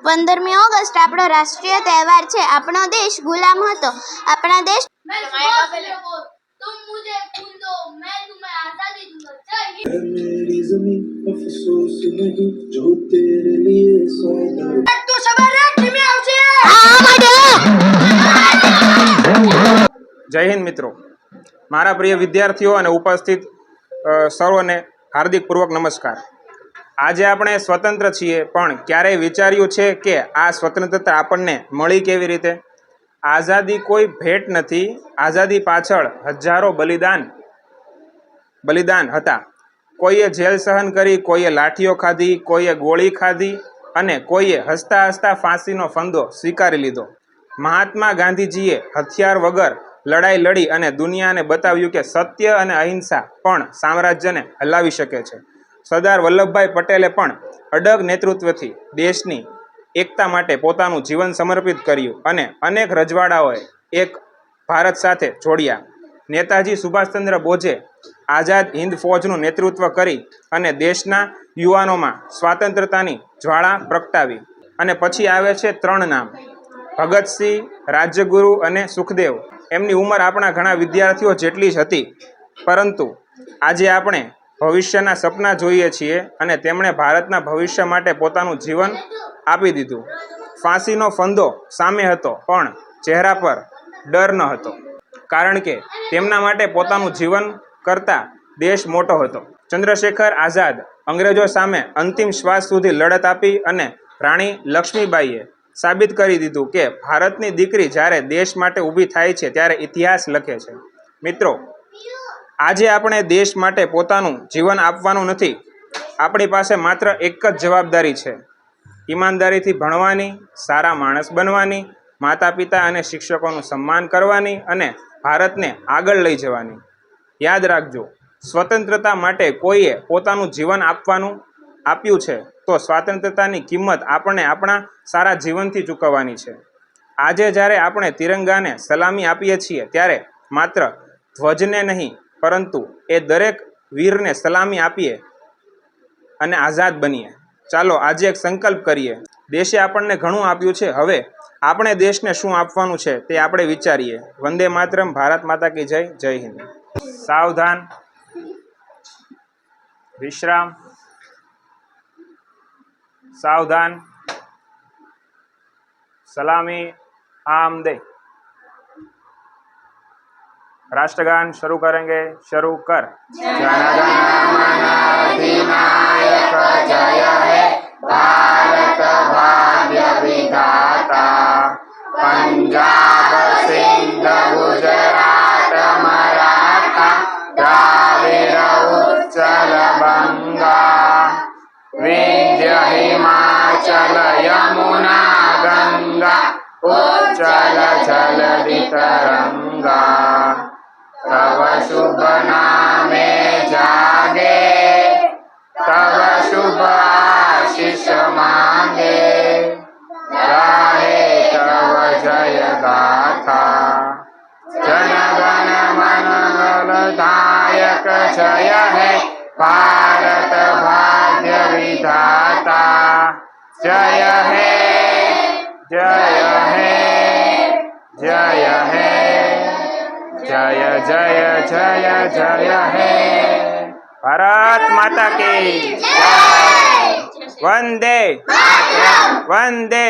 15મી August આપણો રાષ્ટ્રીય તહેવાર છે। આપણો દેશ ગુલામ હતો। આપણા દેશ तुम मुझे खून दो, मैं तुम्हें आजादी दूंगा। जय हिंद। मेरी ज़मीं अफसोस नहीं जो तेरे लिए सौदा। तू सबर रे टीमे आवશે। जय हिंद मित्रों, मारा प्रिय विद्यार्थीओ अने उपस्थित सर्वने हार्दिक पूर्वक नमस्कार। आज आपणे स्वतंत्र छीए, पण क्यारेय विचार्युं छे के आ स्वतंत्रता आपणने मळी केवी रीते? आज़ादी कोई भेट नथी। आज़ादी पाछळ हजारों बलिदान हता। कोईए जेल सहन करी, कोईए लाठीओ खाधी, कोईए गोળી खाधी अने कोईए हसता हसता फांसीनो फंदो स्वीकारी लीधो। महात्मा गांधीजीए हथियार वगर लड़ाई लड़ी अने दुनियाने बताव्युं के सत्य अने अहिंसा पण साम्राज्यने हलावी शके छे। सरदार वल्लभभाई पटेले पण अडग नेतृत्वथी देशनी एकता माटे पोतानुं जीवन समर्पित कर्युं अने अनेक रजवाड़ाओए एक भारत साथे जोड्या। नेताजी सुभाषचंद्र बोजे आजाद हिंद फौजनुं नेतृत्व करी अने देशना युवानोमां स्वातंत्र्यतानी ज्वाळा प्रगटावी। अने पछी आवे छे 3 नाम, भगतसिंह, राजगुरु अने सुखदेव। एमनी उंमर आपणा घणा विद्यार्थीओ जेटली ज हती, परंतु आजे आपणे भविष्यना सपना जोईए छीए अने तेमणे भारतना भविष्य माटे पोतानुं जीवन आपी दीधुं। फांसीनो फंदो सामे हतो, पण चेहरा पर डर न हतो, कारण के तेमना माटे पोतानुं जीवन करता देश मोटो हतो। चंद्रशेखर आजाद अंग्रेजो सामे अंतिम श्वास सुधी लड़त आपी अने राणी लक्ष्मीबाईए साबित करी दीधुं के भारतनी दीकरी ज्यारे देश माटे ऊभी थाय छे त्यारे इतिहास लखे छे। मित्रों, આજે આપણે દેશ માટે પોતાનું જીવન આપવાનું નથી। આપણી પાસે માત્ર એક જ જવાબદારી છે, ઈમાનદારીથી ભણવાની, સારા માણસ બનવાની, માતા પિતા અને શિક્ષકોનું સન્માન કરવાની અને ભારતને આગળ લઈ જવાની। યાદ રાખજો, સ્વતંત્રતા માટે કોઈએ પોતાનું જીવન આપ્યું છે તો સ્વતંત્રતાની કિંમત આપણે આપણા સારા જીવનથી ચૂકવવાની છે। આજે જ્યારે આપણે તિરંગાને સલામી આપીએ છીએ ત્યારે માત્ર ધ્વજને નહીં પરંતુ એ દરેક વીરને સલામી આપીએ અને આઝાદ બનીએ। ચાલો આજે એક સંકલ્પ કરીએ। દેશે આપણને ઘણું આપ્યું છે, હવે આપણે દેશને શું આપવાનું છે તે આપણે વિચારીએ। વંદે માતરમ, ભારત માતા કી જય। જય હિન્દ। સાવધાન, વિશ્રામ, સાવધાન, સલામી, આમદે। राष्ट्रगान शुरू करेंगे। शुरू कर। जनगण अधिनायक जय हे भारत भाग्य विधाता। पंजाब सिंध गुजरात मराठा द्राविड़ उत्कल बंगा। विंध्य हिमाचल यमुना गंगा उच्चल जलधि तरंगा। तव शुभ नामे जागे, तव शुभ आशीष मांगे। गाहे तव जय गाथा, जनगण मनोदायक जय हे भारत भाग्य विधाता। जय हे, जय हे, जय हे, जय जय जय जय हे। भारत माता की जय। वंदे वंदे।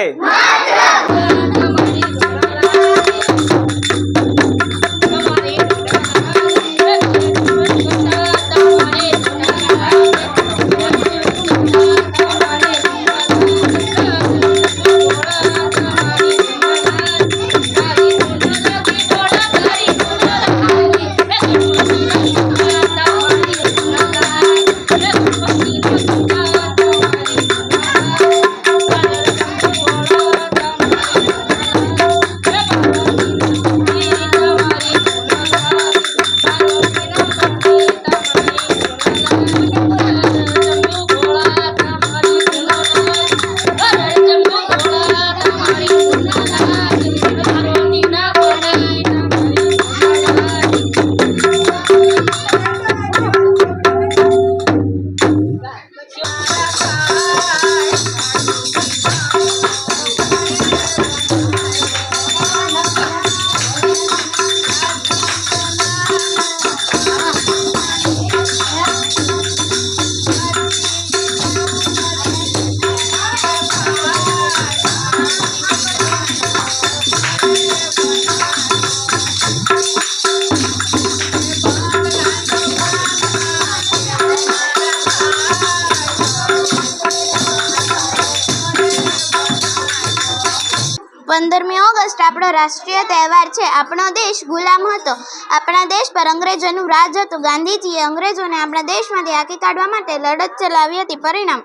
15મી ઓગસ્ટ આપણો રાષ્ટ્રીય તહેવાર છે. આપણો દેશ ગુલામ હતો. આપણા દેશ પર અંગ્રેજોનું રાજ હતું. ગાંધીજીએ અંગ્રેજોને આપણા દેશમાંથી હાંકી કાઢવા માટે લડત ચલાવી હતી. પરિણામ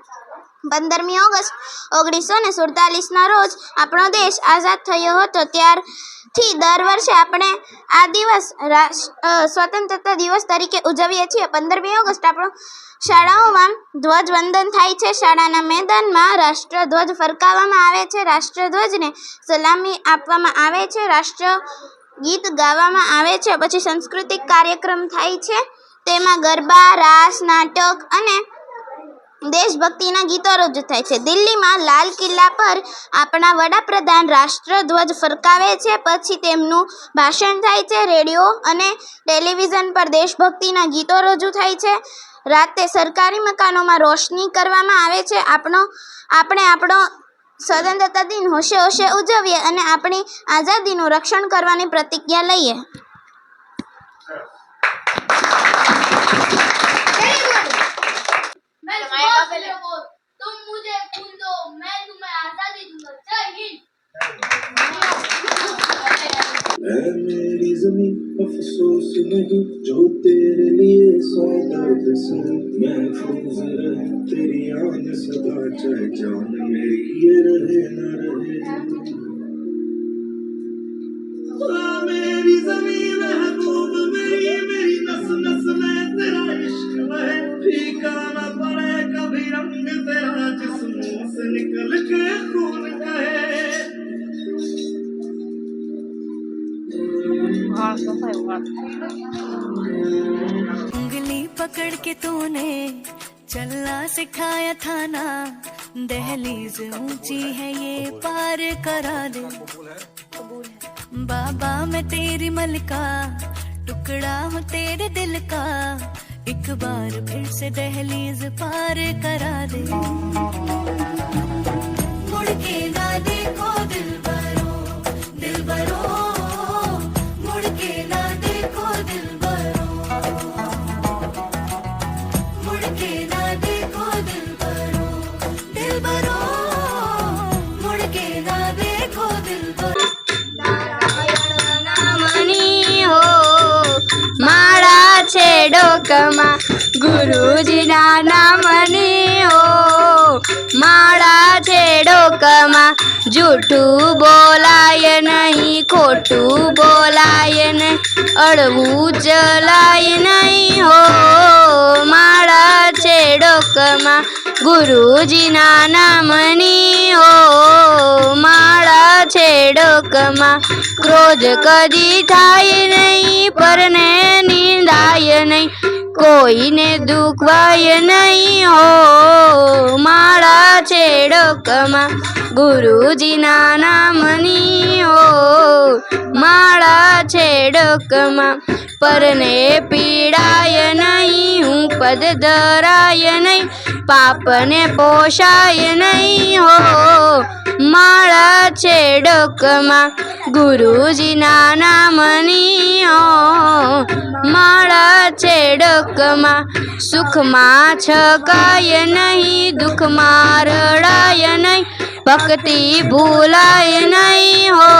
15મી ઓગસ્ટ 1947ના રોજ આપણો દેશ આઝાદ થયો હતો. ત્યારથી દર વર્ષે આપણે આ દિવસ સ્વતંત્રતા દિવસ તરીકે ઉજવીએ છીએ. 15મી ઓગસ્ટ આપણો શાળાઓમાં ધ્વજવંદન થાય છે. શાળાના મેદાનમાં રાષ્ટ્રધ્વજ ફરકાવવામાં આવે છે. રાષ્ટ્રધ્વજને સલામી આપવામાં આવે છે. રાષ્ટ્રગીત ગાવામાં આવે છે. પછી સાંસ્કૃતિક કાર્યક્રમ થાય છે. તેમાં ગરબા, રાસ, નાટક અને દેશભક્તિના ગીતો રજૂ થાય છે. દિલ્હીમાં લાલ કિલ્લા પર આપણા વડાપ્રધાન રાષ્ટ્રધ્વજ ફરકાવે છે. પછી તેમનું ભાષણ થાય છે. રેડિયો અને ટેલિવિઝન પર દેશભક્તિના ગીતો રજૂ થાય છે. રાતે સરકારી મકાનોમાં રોશની કરવામાં આવે છે. આપણે આપણો સ્વતંત્રતા દિન હોશે હોશે ઉજવીએ અને આપણી આઝાદીનું રક્ષણ કરવાની પ્રતિજ્ઞા લઈએ. मैं सुबह से बोल तुम मुझे फूल दो मैं तुम्हें आजादी दूंगा जय हिंद मैं मेरी जमीन अफसोस नहीं जो तेरे लिए सौ दर्द से महफूज रहे तेरी आन सदा चाहे जान मेरी ये रहे न रहे मेरी जमीन महबूब मेरी नस नस में तेरा इश्क बहे फीका न पड़े कभी रंग तेरा जिस्मों से निकल के खून बहे उंगली पकड़ के तूने चलना सिखाया था ना दहलीज ऊंची है ये पार करा दे बाबा मैं तेरी मलका टुकड़ा हूँ तेरे दिल का एक बार फिर से दहलीज पार करा दे मुड़ के ना देखो दिल बरो मुड़ के ना देखो दिल बरो मुड़ के ना देखो दिल बरो मुड़ के ना देखो दिल बरो નામની હો માળા છે ડોકમાં ગુરુજીના નામની હો માળા છે ડોકમાં જૂઠું બોલાય નહીં ખોટું બોલાય નહીં અડવું ચલાય નહીં હો માળા છે ડોકમાં ગુરુજીના નામની હો માળા છે ડોકમાં ક્રોધ કદી થાય નહીં પરને નિંદાય નહીં કોઈને દુખવાય નહીં હો માળા છે ડોકમાં ગુરુજીના નામની હો માળા છે ડોકમાં પરને પીડાય નહીં હું પદ ધરાય નહીં પાપને પોષાય નહીં હો માળા છે ડોકમાં ગુરુજીના નામની હો માળા છે ડોકમાં સુખમાં છકાય નહીં દુઃખમાં રડાય નહીં ભક્તિ ભૂલાય નહીં હો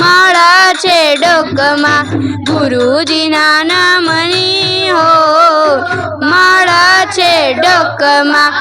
માળા છે ડોકમાં ગુરુજીના નામની હો માળા છે ડોકમાં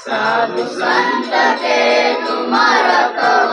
साधु संत के तुम रखवारे,